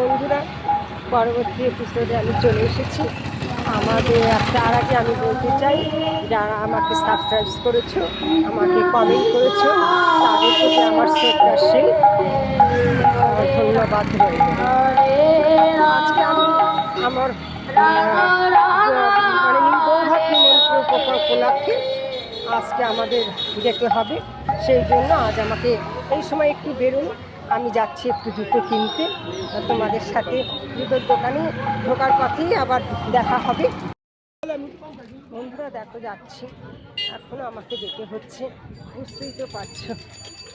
বন্ধুরা, পরবর্তী এপিসোডে আমি চলে এসেছি। তার আগে আমি বলতে চাই, যারা আমাকে সাবস্ক্রাইব করেছো, আমাকে কমেন্ট করেছো, তাদের প্রতি আমার শ্রদ্ধাশীল ধন্যবাদ রইল। আজকে আমি আমার বৌভাত নিমন্ত্রণ উপলক্ষে আজকে আমাদের যেতে হবে। সেই জন্য আজ আমাকে এই সময় একটু বেরোনো, আমি যাচ্ছি একটু জুতো কিনতে। তোমাদের সাথে জুতোর দোকানে ঢোকার পথেই আবার দেখা হবে। বন্ধুরা দেখো, যাচ্ছি, এখনও আমাকে যেতে হচ্ছে, বুঝতেই তো পারছো।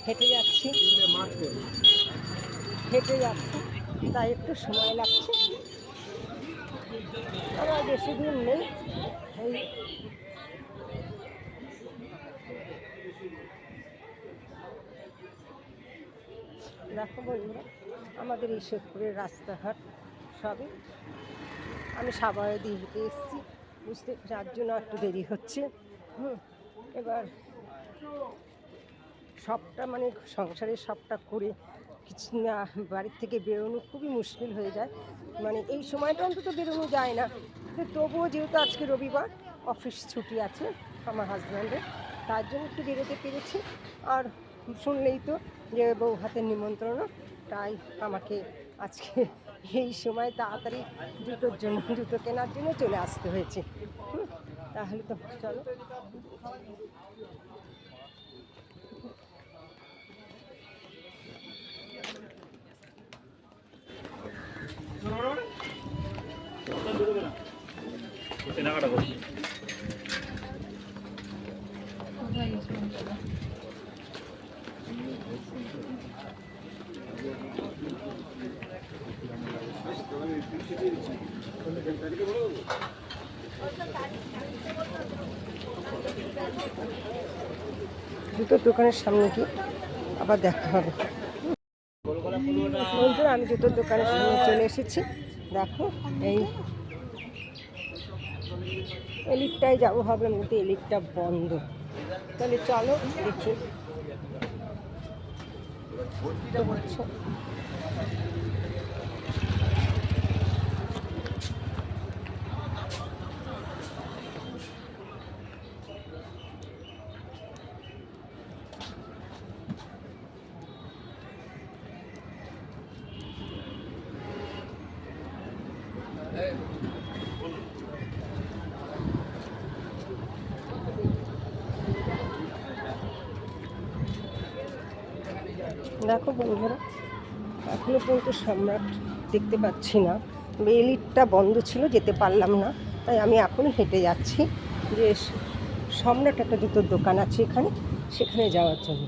হেঁটে যাচ্ছি, তাই একটু সময় লাগছে। আমার বেশি দূর নেই। এই দেখো বন্ধুরা, আমাদের এই সোদপুরের রাস্তাঘাট সবই আমি সাভারে দিয়ে হেঁটে এসেছি, বুঝতে, যার জন্য একটু দেরি হচ্ছে। এবার সবটা সংসারের সবটা করে কিছু না, বাড়ির থেকে বেরোনো খুবই মুশকিল হয়ে যায়। এই সময়টা অন্তত বেরোনো যায় না, তবুও যেহেতু আজকে রবিবার, অফিস ছুটি আছে আমার হাজব্যান্ডের, তার জন্য একটু বেরোতে পেরেছি। আর শুনলেই তো যে বউ হাতের নিমন্ত্রণ, তাই আমাকে আজকে এই সময় তাড়াতাড়ি জুতো কেনার জন্য চলে আসতে হয়েছে। তাহলে তো চলো। কেনাকাটা করছি। জুতোর দোকানের সামনে কি আবার দেখা হবে। বন্ধুরা, আমি জুতোর দোকানের সামনে চলে এসেছি। দেখো, এই এলিটটাই যাবো ভাবলাম, কিন্তু এলিটটা বন্ধ। তাহলে চলো দেখি। দেখো বন্ধুরা, এখনো পর্যন্ত সম্রাট দেখতে পাচ্ছি না। এলিটটা বন্ধ ছিল, যেতে পারলাম না, তাই আমি এখনই হেঁটে যাচ্ছি যে সম্রাট একটা জুতোর দোকান আছে এখানে, সেখানে যাওয়ার জন্য।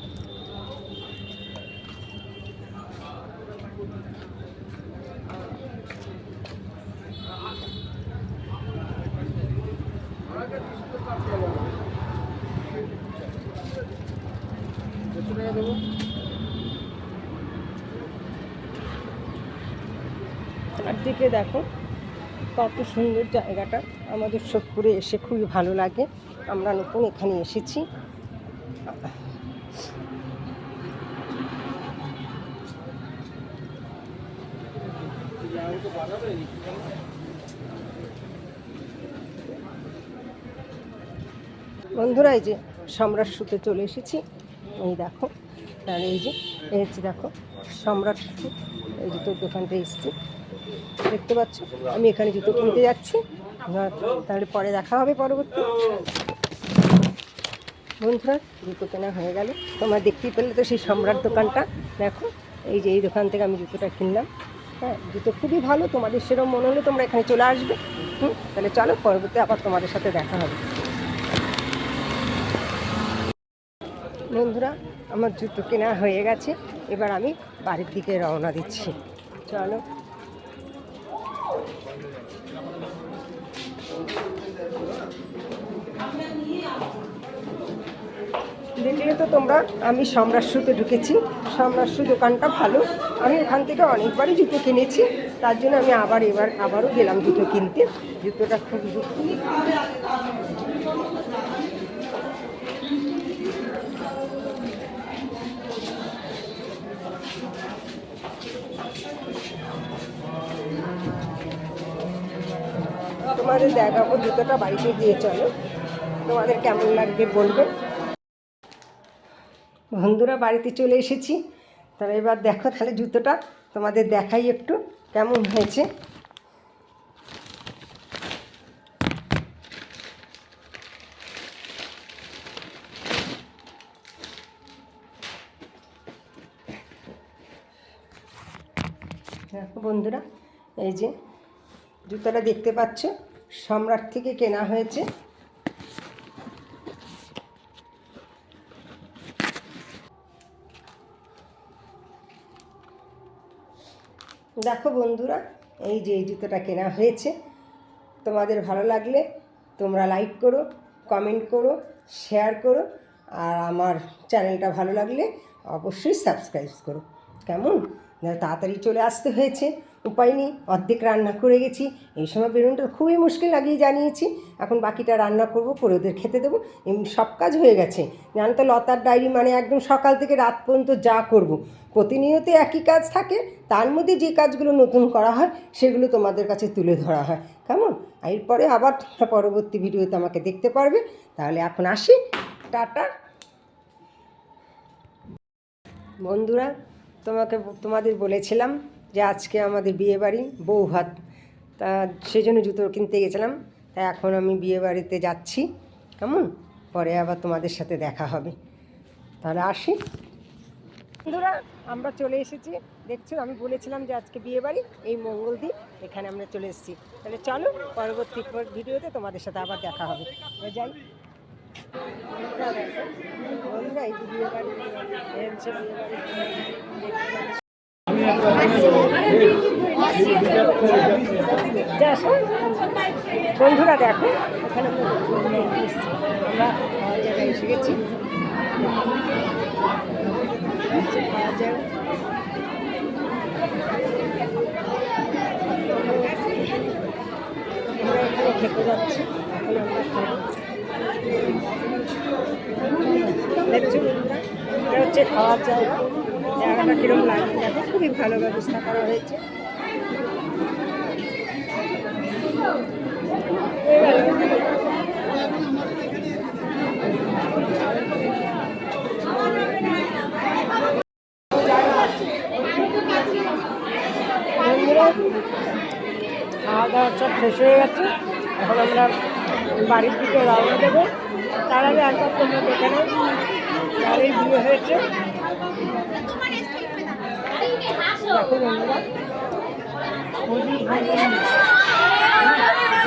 চারদিকে দেখো কত সুন্দর জায়গাটা। আমাদের সোদপুরে এসে খুবই ভালো লাগে। আমরা নতুন এখানে এসেছি। বন্ধুরা, এই যে সম্রাট শুতে চলে এসেছি। এই দেখো, আর এই যে দেখো সম্রাট শু, এই জুতোর দোকানটা এসেছি, দেখতে পাচ্ছ। আমি এখানে জুতো কিনতে যাচ্ছি, তাহলে পরে দেখা হবে পরবর্তী। বন্ধুরা, জুতো কেনা হয়ে গেল, তোমরা দেখতেই পেলে তো সেই সম্রাট দোকানটা। দেখো, এই যে এই দোকান থেকে আমি জুতোটা কিনলাম। হ্যাঁ, জুতো খুবই ভালো। তোমাদের সেরকম মনে হলে তোমরা এখানে চলে আসবে। তাহলে চলো, পরবর্তী আবার তোমাদের সাথে দেখা হবে। বন্ধুরা, আমার জুতো কেনা হয়ে গেছে, এবার আমি বাড়ির দিকে রওনা দিচ্ছি। চলো। দেখলে তো তোমরা, আমি সম্রাট শুতে ঢুকেছি। সম্রাট শু দোকানটা ভালো, আমি ওখান থেকে অনেকবারই জুতো কিনেছি, তার জন্য আমি আবারও গেলাম জুতো কিনতে। জুতোটা খুব তোমাদের দেখাবো জুতোটা বাড়িতে দিয়ে। চলো তোমাদের কেমন লাগবে বলবে। বন্ধুরা বাড়িতে চলে এসেছি, তাহলে এবার দেখো তাহলে জুতোটা তোমাদের দেখাই একটু কেমন হয়েছে। দেখো বন্ধুরা, এই যে জুতোটা দেখতে পাচ্ছ, সম্রাট থেকে কেনা হয়েছে। দেখো বন্ধুরা, এই যে এই জুতোটা কেনা হয়েছে। তোমাদের ভালো লাগলে তোমরা লাইক করো, কমেন্ট করো, শেয়ার করো, আর আমার চ্যানেলটা ভালো লাগলে অবশ্যই সাবস্ক্রাইব করো। কেমন তাড়াতাড়ি চলে আসতে হয়েছে, উপায় নেই, অর্ধেক রান্না করে গেছি। এই সময় বেরোনোটা খুবই মুশকিল, আগেই জানিয়েছি। এখন বাকিটা রান্না করব, করে ওদের খেতে দেবো, এমনি সব কাজ হয়ে গেছে। জানো তো লতার ডায়েরি মানে একদম সকাল থেকে রাত পর্যন্ত যা করব, প্রতিনিয়ত একই কাজ থাকে। তার মধ্যে যে কাজগুলো নতুন করা হয় সেগুলো তোমাদের কাছে তুলে ধরা হয়। কেমন, এরপরে আবার তোমরা পরবর্তী ভিডিওতে আমাকে দেখতে পারবে। তাহলে এখন আসি, টাটা। বন্ধুরা, তোমাদের বলেছিলাম যে আজকে আমাদের বিয়েবাড়ি বউ ভাত, তা সেই জন্য জুতো কিনতে গেছিলাম। তাই এখন আমি বিয়েবাড়িতে যাচ্ছি। কেমন, পরে আবার তোমাদের সাথে দেখা হবে। তাহলে আসি। বন্ধুরা আমরা চলে এসেছি, দেখছো আমি বলেছিলাম যে আজকে বিয়েবাড়ি, এই মঙ্গলদ্বীপ, এখানে আমরা চলে এসেছি। তাহলে চলো পরবর্তী ভিডিওতে তোমাদের সাথে আবার দেখা হবে। যাই বন্ধুরা, এই বিয়েবাড়ি হচ্ছে বন্ধুরা, দেখো এখানে আমরা জায়গায় এসে গেছি। আমরা এখানে খেতে যাচ্ছি। দেখছি বন্ধুরা, এটা হচ্ছে খাওয়ার জায়গা। জায়গাটা কীরকম লাগে দেখো, খুবই ভালো ব্যবস্থা করা হয়েছে। খাওয়া দাওয়া সব শেষ হয়ে গেছে, এখন আমরা বাড়ির দিকে রওনা দেবো। তার আগে একবার তোমরা দেখে নাও, তারই বিয়ে হয়েছে। দেখো বন্ধুরা,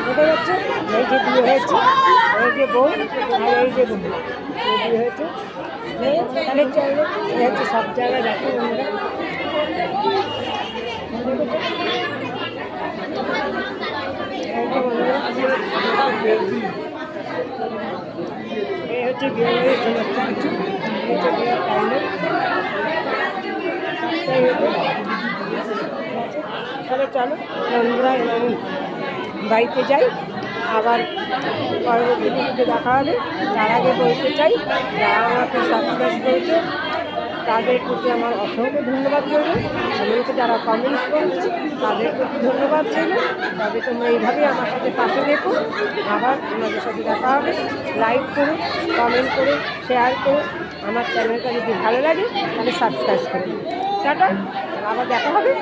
বোঝা যাচ্ছে এই যে বিয়ে হয়েছে, এই যে বউ আর এই যে বন্ধু বিয়ে হয়েছে। তাহলে চাইলে এই হচ্ছে সব জায়গায় দেখো বন্ধুরা। এই হচ্ছে বিয়ে বাড়ির সমস্ত কিছু। তাহলে চলো বন্ধুরা, আমি বাড়িতে যাই, আবার পরবর্তী ভিডিওতে দেখা হবে। তার আগে বলতে চাই, যারা আমাকে সাবস্ক্রাইব করেছে তাদের প্রতি আমার অসংখ্য ধন্যবাদ রইল। এমনকি যারা কমেন্টস করছে তাদের প্রতি ধন্যবাদ রইল। তবে তোমরা এইভাবেই আমার সাথে পাশে দেখো। আবার তোমাদের সাথে দেখা হবে। লাইক করো, কমেন্ট করো, শেয়ার করো। আমার চ্যানেলটা যদি ভালো লাগে তাহলে সাবস্ক্রাইব করো। টাটা, আবার দেখা হবে।